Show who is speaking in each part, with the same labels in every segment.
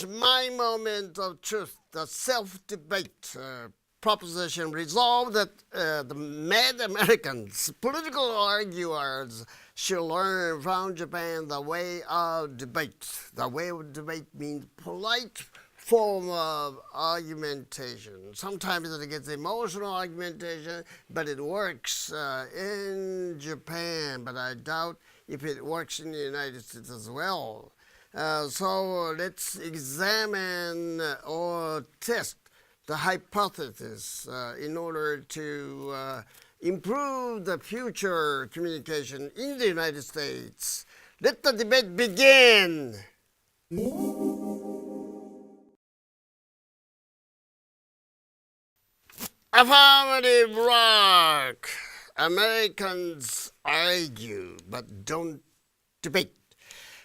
Speaker 1: English, my moment of truth, the self-debate proposition resolved that the mad Americans, political arguers, should learn from Japan the way of debate. The way of debate means polite form of argumentation. Sometimes it gets emotional argumentation, but it works in Japan, but I doubt if it works in the United States as well. So let's examine or test the hypothesis in order to improve the future communication in the United States. Let the debate begin. Affirmative rock. Americans argue but don't debate.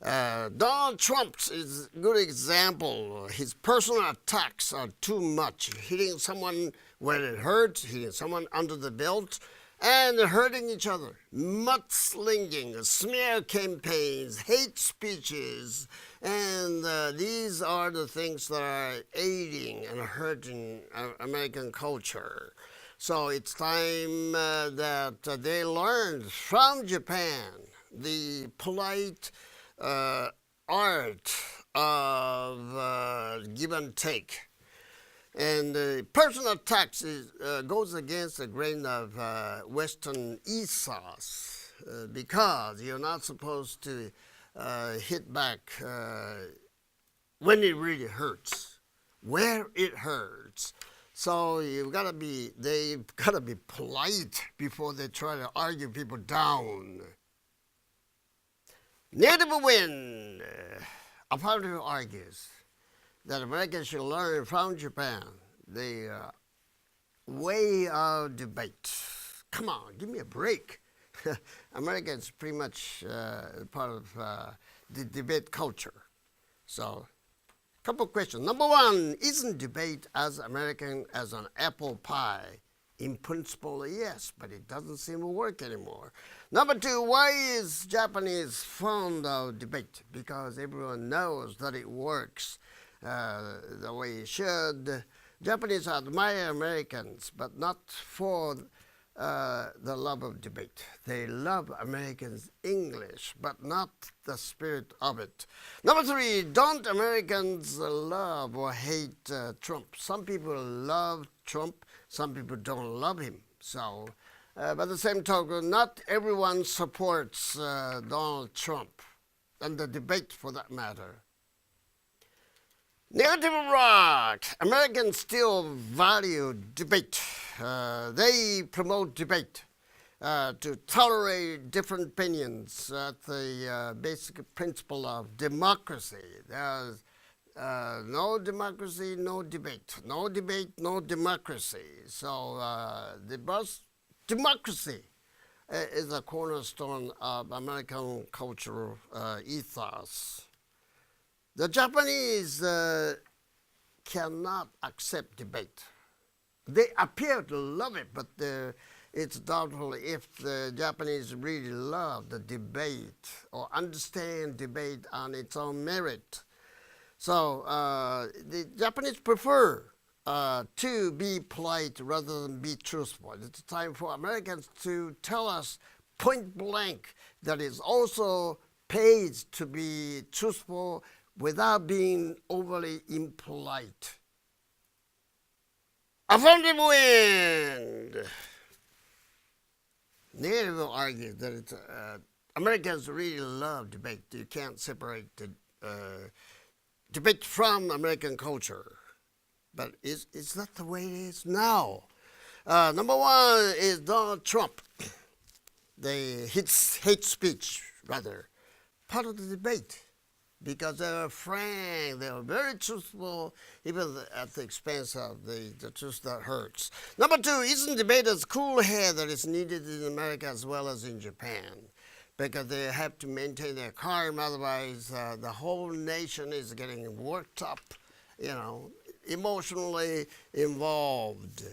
Speaker 1: Donald Trump is a good example. His personal attacks are too much, hitting someone where it hurts, hitting someone under the belt, and hurting each other. Mudslinging, smear campaigns, hate speeches, and these are the things that are aiding and hurting American culture. So it's time that they learn from Japan the polite art of give and take. And personal attacks goes against the grain of Western ethos because you're not supposed to hit back when it really hurts, where it hurts. So they've got to be polite before they try to argue people down. Native Wind apparently argues that Americans should learn from Japan the way of debate. Come on, give me a break. America is pretty much part of the debate culture. So, a couple of questions. Number one, isn't debate as American as an apple pie? In principle, yes, but it doesn't seem to work anymore. Number two, why is Japanese fond of debate? Because everyone knows that it works the way it should. Japanese admire Americans, but not for the love of debate. They love Americans' English, but not the spirit of it. Number three, don't Americans love or hate Trump? Some people love Trump, some people don't love him. So, by the same token, not everyone supports Donald Trump, and the debate for that matter. Negative rock. Americans still value debate. They promote debate to tolerate different opinions at the basic principle of democracy. There's no democracy, no debate. No debate, no democracy. So democracy is a cornerstone of American cultural ethos. The Japanese cannot accept debate. They appear to love it, but it's doubtful if the Japanese really love the debate or understand debate on its own merit. So the Japanese prefer to be polite rather than be truthful. It's time for Americans to tell us point blank that it also pays to be truthful without being overly impolite. Affirmative Wind. Native argues that Americans really love debate. You can't separate the debate from American culture. But it's not the way it is now. Number one is Donald Trump. Hate speech, rather, part of the debate. Because they were frank, they were very truthful, even at the expense of the truth that hurts. Number two, isn't debate as cool head that is needed in America as well as in Japan? Because they have to maintain their calm, otherwise the whole nation is getting worked up, emotionally involved.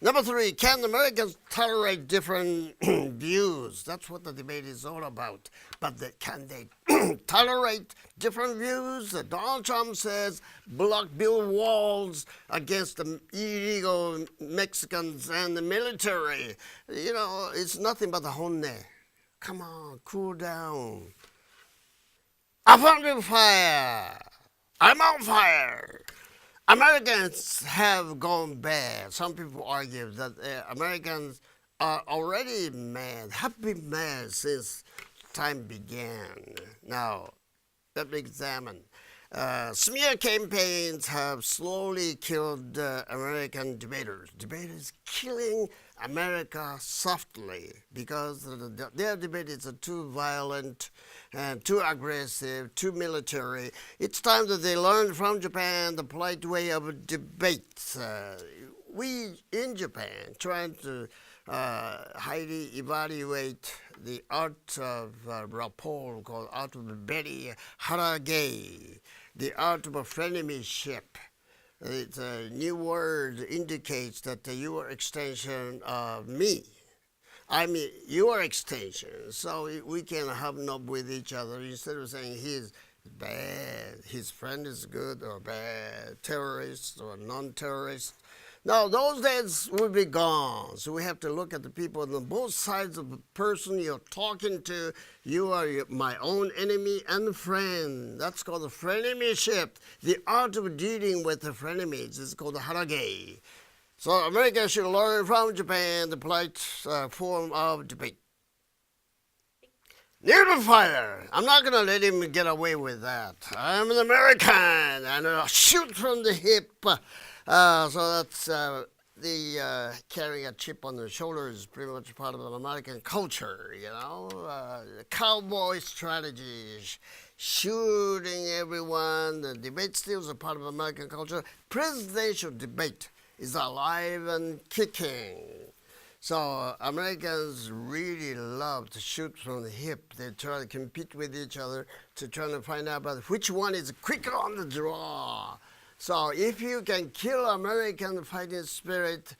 Speaker 1: Number three, can Americans tolerate different views? That's what the debate is all about. But can they tolerate different views? Donald Trump says build walls against the illegal Mexicans and the military. You know, it's nothing but the honne. Come on, cool down. I'm under fire. I'm on fire. Americans have gone bad. Some people argue that Americans are already mad, have been mad since time began. Now, let me examine. Smear campaigns have slowly killed American debaters. Debaters killing America softly because their debates are too violent and too aggressive, too military. It's time that they learn from Japan the polite way of debate. We in Japan trying to highly evaluate the art of rapport called art of Betty Harage, the art of friendship. It's a new word indicates that you are extension of me. I'm your extension, so we can hobnob with each other instead of saying he's bad, his friend is good or bad, terrorist or non-terrorist. Now, those days will be gone. So we have to look at the people on both sides of the person you're talking to. You are my own enemy and friend. That's called the frenemy. The art of dealing with the frenemies is called the harage. So America should learn from Japan the polite form of debate. Near the fire. I'm not going to let him get away with that. I'm an American, and I'll shoot from the hip. So that's carrying a chip on the shoulder is pretty much part of an American culture, you know. Cowboy strategies, shooting everyone. The debate still is a part of American culture. Presidential debate is alive and kicking. So Americans really love to shoot from the hip. They try to compete with each other to try to find out about which one is quicker on the draw. So if you can kill American fighting spirit,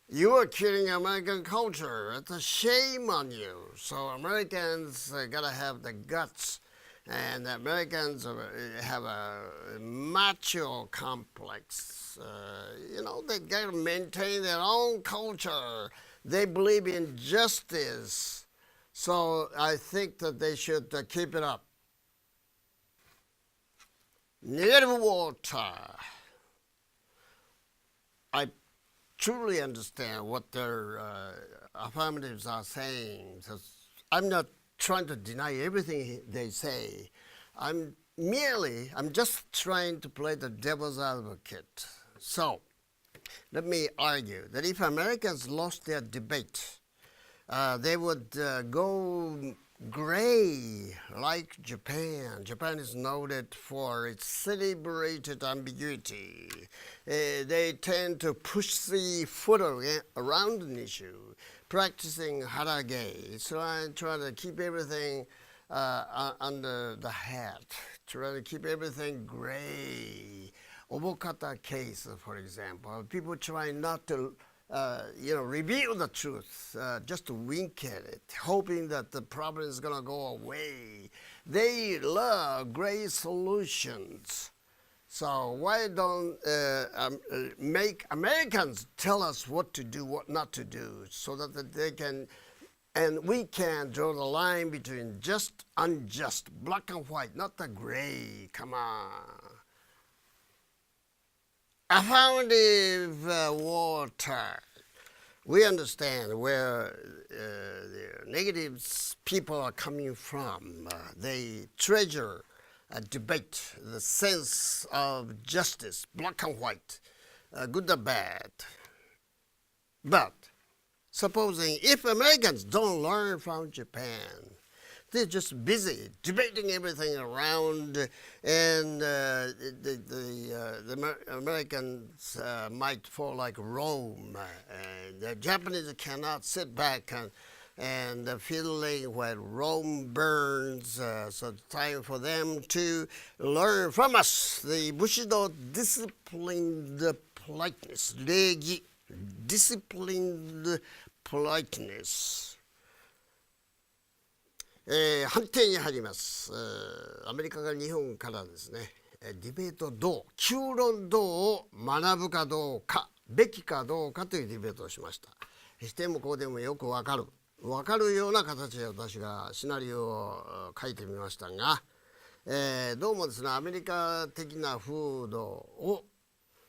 Speaker 1: you are killing American culture. It's a shame on you. So Americans gotta have the guts, and Americans have a macho complex. They gotta maintain their own culture. They believe in justice. So I think that they should keep it up. Native water. I truly understand what their affirmatives are saying. So I'm not trying to deny everything they say. I'm just trying to play the devil's advocate. So let me argue that if Americans lost their debate, they would go gray like Japan. Japan is noted for its celebrated ambiguity. They tend to push the foot around an issue, practicing harage, trying to keep everything under the hat, trying to keep everything gray. Obokata case, for example, people trying not to reveal the truth, just to wink at it, hoping that the problem is going to go away. They love gray solutions. So why don't make Americans tell us what to do, what not to do, so that they can, and we can draw the line between just, unjust, black and white, not the gray. Come on. Affirmative water. We understand where the negatives people are coming from. They treasure debate, the sense of justice, black and white, good or bad. But supposing if Americans don't learn from Japan, they're just busy debating everything around, and the Americans might fall like Rome. The Japanese cannot sit back and feeling when Rome burns. So it's time for them to learn from us the Bushido disciplined politeness, regi. disciplined politeness、判定に入ります。アメリカが日本からですね、ディベートどう、究論どうを学ぶかどうか、べきかどうかというディベートをしました。否定も肯定もよくわかるような形で私がシナリオを書いてみましたが、どうもですね、アメリカ的な風土を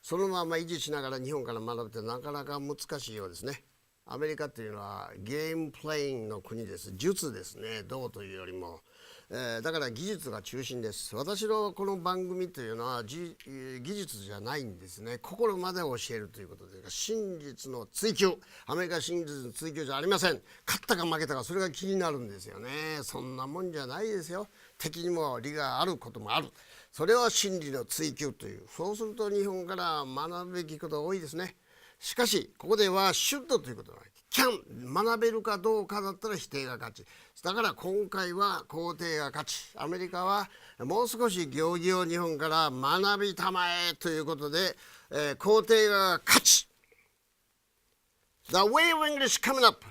Speaker 1: そのまま維持しながら日本から学ぶってなかなか難しいようですね。アメリカっていうのはゲームプレイングの国です。術ですね、道というよりも、だから技術が中心です。私のこの番組というのは技術じゃないんですね。心まで教えるということで、真実の追求、アメリカ真実の追求じゃありません。勝ったか負けたか、それが気になるんですよね。そんなもんじゃないですよ。敵にも利があることもある。それは真理の追求という。そうすると日本から学ぶべきことが多いですね。しかしここではシュッドということがキャン、学べるかどうかだったら否定が勝ち。だから今回は肯定が勝ち。アメリカはもう少し行儀を日本から学びたまえということで、肯定が勝ち。The way of English coming up